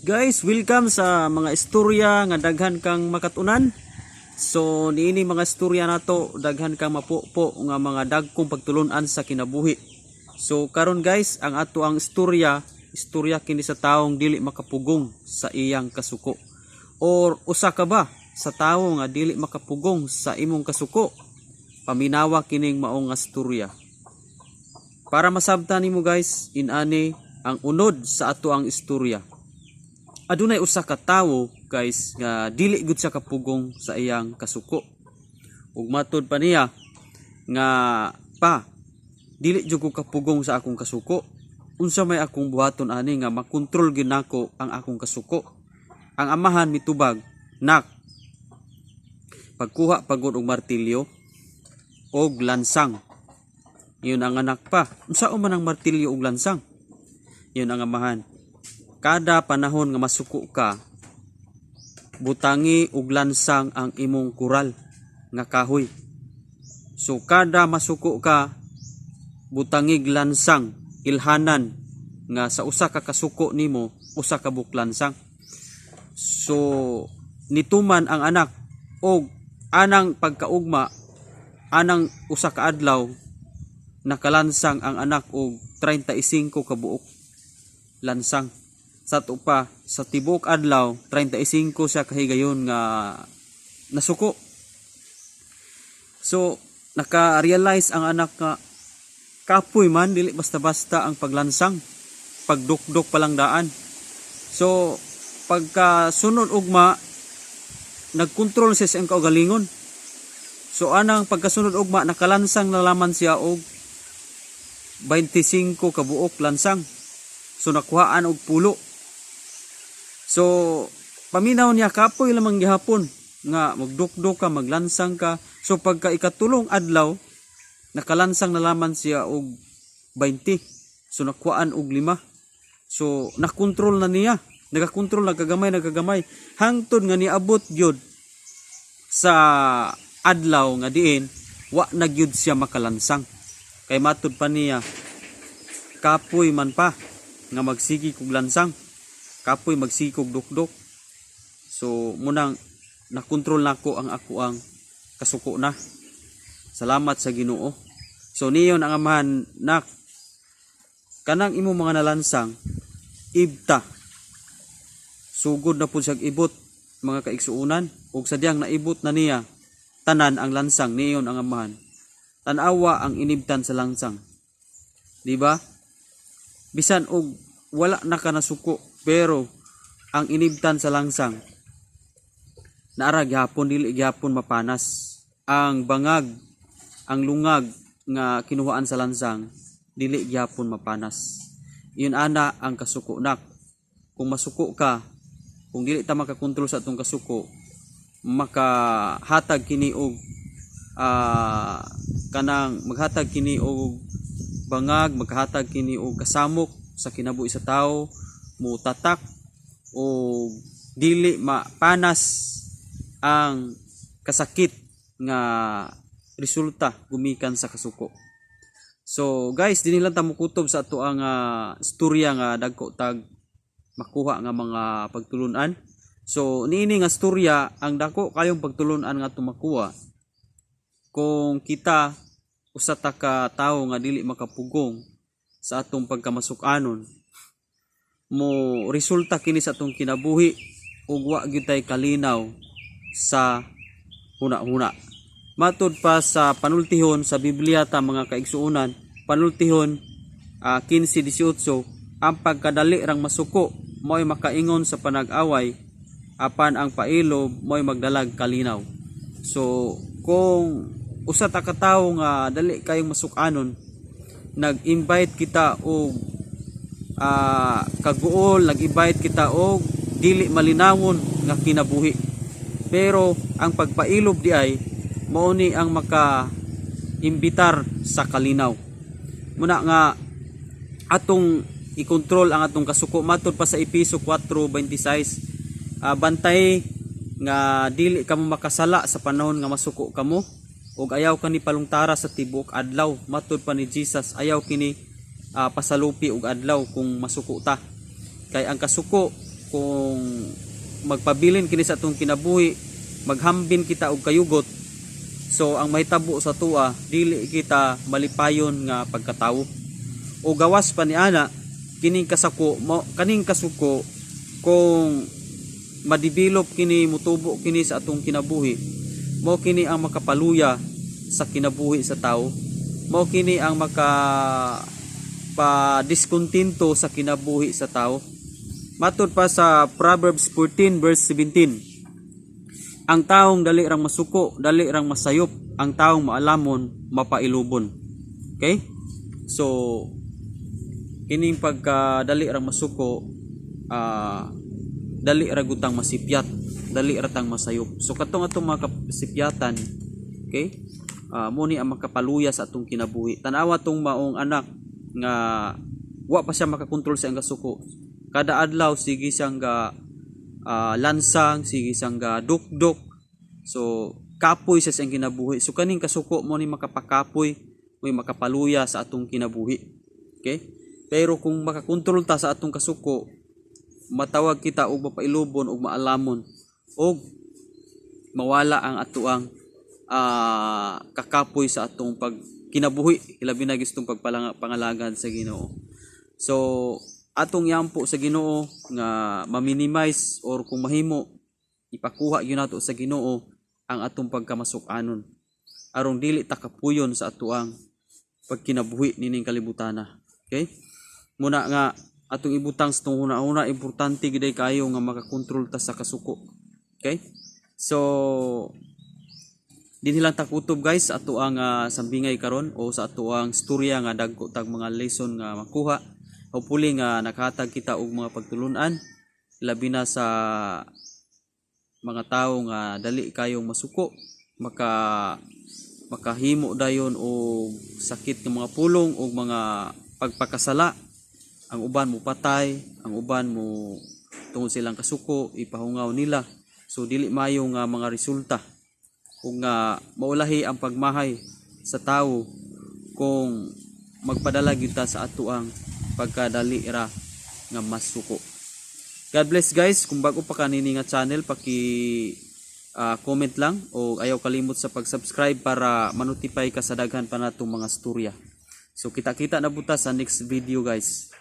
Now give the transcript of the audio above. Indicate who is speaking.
Speaker 1: Guys, welcome sa mga istorya nga daghan kang makatunan. So niini mga istorya nato daghan kang mapupo nga mga dagkong pagtulunan sa kinabuhi. So karon guys, ang ato ang istorya kini sa taong dili makapugong sa iyang kasuko. Or usa ka ba sa tawo nga dili makapugong sa imong kasuko? Paminawa kining maong istorya. Para masabtan nimo guys, inani ang unod sa ato ang istorya. Adunay usa ka tawo guys nga dili gud siya kapugong sa iyang kasuko. Ug matud pa niya nga dili jud ko kapugong sa akong kasuko. Unsa may akong buhaton ani nga makontrol gyud nako ang akong kasuko. Ang amahan mitubag, nak, pagkuha pagod og martilyo og lansang. Yun ang anak pa. Unsa man ang martilyo og lansang? Yun ang amahan. Kada panahon nga masuko ka, butangi og lansang ang imong kural nga kahoy. So kada masuko ka, butangi lansang, ilhanan nga sa usa ka kasuko nimo, usa ka buklansang. So nituman ang anak og anang pagkaugma, anang usa ka adlaw nakalansang ang anak og 35 ka buok lansang. Sa tupa sa tibok adlaw 35 siya kahigayon nga nasuko. So naka-realize ang anak nga kapoy man dili basta-basta ang paglansang, pagdukdok pa lang daan. So pagka sunod ugma nagkontrol siya sa iyang kaugalingon. So anang pagkasunod ugma nakalansang na laman siya og 25 ka buok lansang. So nakuhaan og pulo. So paminaw niya kapoy lamang gihapon nga magdukdok ka, maglansang ka. So pagka ikatulong adlaw nakalansang na laman siya og 20. So nakuhaan og 5. So nakontrol na niya. Nagakontrol nagagamay hangtod nga niabot gyud sa adlaw nga diin wa na gyud siya makalansang. Kay matud pa niya kapoy man pa nga magsigi kog lansang, kapoy magsigi kog dukdok. So munang nakontrol nako ang ako ang kasuko na. Salamat sa Ginoo. So niyon ang amahan, nak, kanang imo mga nalansang ibta sugod na pud siya ibot mga kaigsuunan, ug sadyang naibot na niya tanan ang lansang. Niyon ang amahan, tanawa ang inibtan sa lansang, di ba? Bisan og wala na ka nasuko pero ang inibtan sa langsang naara gyapon, dili gyapon mapanas. Ang bangag, ang lungag nga kinuhaan sa lansang dili gyapon mapanas. Iyon ana ang kasuko, nak. Kung masuko ka, kung dili ta makakontrol sa atong kasuko, makahatag kini og kanang maghatag kini og bangag, maghatag kini og kasamok sa kinabuhi sa tao, mutatak o dili mapanas ang kasakit nga resulta gumikan sa kasuko. So guys, dinhi lang ta mokutob sa ato ang istorya nga dagko tag makuha nga mga pagtulunan. So niini nga istorya ang dako kayong pagtulunan nga tumakuha kung kita usa ta ka tawo nga dili makapugong sa atong pagkamasukanon, mo resulta kini sa atong kinabuhi ug wa gyud tay kalinaw sa huna-huna. Matud pa sa panultihon sa Biblia ta mga kaigsuonan, panultihon 15:18, ang pagkadali rang masuko mo'y makaingon sa panag-away, apan ang pailob mo'y magdalag kalinaw. So kung usa ta ka tawo nga dali kayong masukanon, nag-invite kita og kaguol, nag-invite kita og dili malinawon nga kinabuhi. Pero ang pagpailob di ay mao ni ang maka-imbitar sa kalinaw. Muna nga atong i-control ang atong kasuko. Matud pa sa Episo 4:26, bantay nga dili kamo makasala sa panahon nga masuko kamo, ug ayaw kani palungtara sa tibok adlaw. Matud pa ni Jesus, ayaw kini pasalupi og adlaw kung masuko ta. Kay ang kasuko kung magpabilin kini sa atong kinabuhi, maghambin kita og kayugot, so ang mahitabo sa tuwa dili kita malipayon nga pagkatawo. O gawas pa ni ana kining kasuko kung ma-develop kini, mutubo kini sa atong kinabuhi, mao kini ang makapaluya sa kinabuhi sa tao, mao kini ang diskontinto sa kinabuhi sa tao. Matod pa sa Proverbs 14 verse 17, ang taong dali rang masuko, dali rang masayop, ang taong maalamon, mapailubon. Okay? So, kining pagka dali rang masuko, dali ra gutang masipyat, dali ratang masayop. So, katong mga kasipyatan, okay? Muni ang makapaluya sa atong kinabuhi. Tanawa tong maong anak nga wa pa siya makakontrol sa ang kasuko. Kada adlaw sige siyang lansang, sige siyang dukdok. So kapoy sa siyang kinabuhi. So kaning kasuko mo ni makapakapoy, may makapaluya sa atong kinabuhi. Okay? Pero kung makakontrol ta sa atong kasuko, matawag kita og mapailubon og maalamon og mawala ang atuang kakapoy sa atong kinabuhi, ilabi na gustong pagpangalagan sa Ginoo. So atong yampo sa Ginoo nga ma-minimize or kung mahimo ipakuha gyud nato sa Ginoo ang atong pagkamasuk-anon aron dili ta kapuyon sa atuang pagkinabuhi nining kalibutana. Okay? Muna nga atong ibutang sa tong una importante gid kayo nga makakontrol ta sa kasuko. Okay? So dinhi lang ta kutob guys ato ang sambingay karon o sa ato ang storya nga dagko tag mga lesson nga makuha. Hopefully nga nakahatag kita og mga pagtulunan labi na sa mga tawo nga dali kayong masuko, makahimo dayon og sakit ng mga pulong og mga pagpakasala. Ang uban mo patay, ang uban mo tungod silang kasuko ipahungaw nila. So dili mayo nga mga resulta kung maulahi ang pagmahay sa tawo kung magpadala gyud ta sa atuang pagkadali ra nga masuko. God bless guys. Kung bago pa kanini nga channel, comment lang o ayaw kalimot sa pag-subscribe para ma-notify ka sa daghan pa natong mga storya. So kita-kita na buta sa next video guys.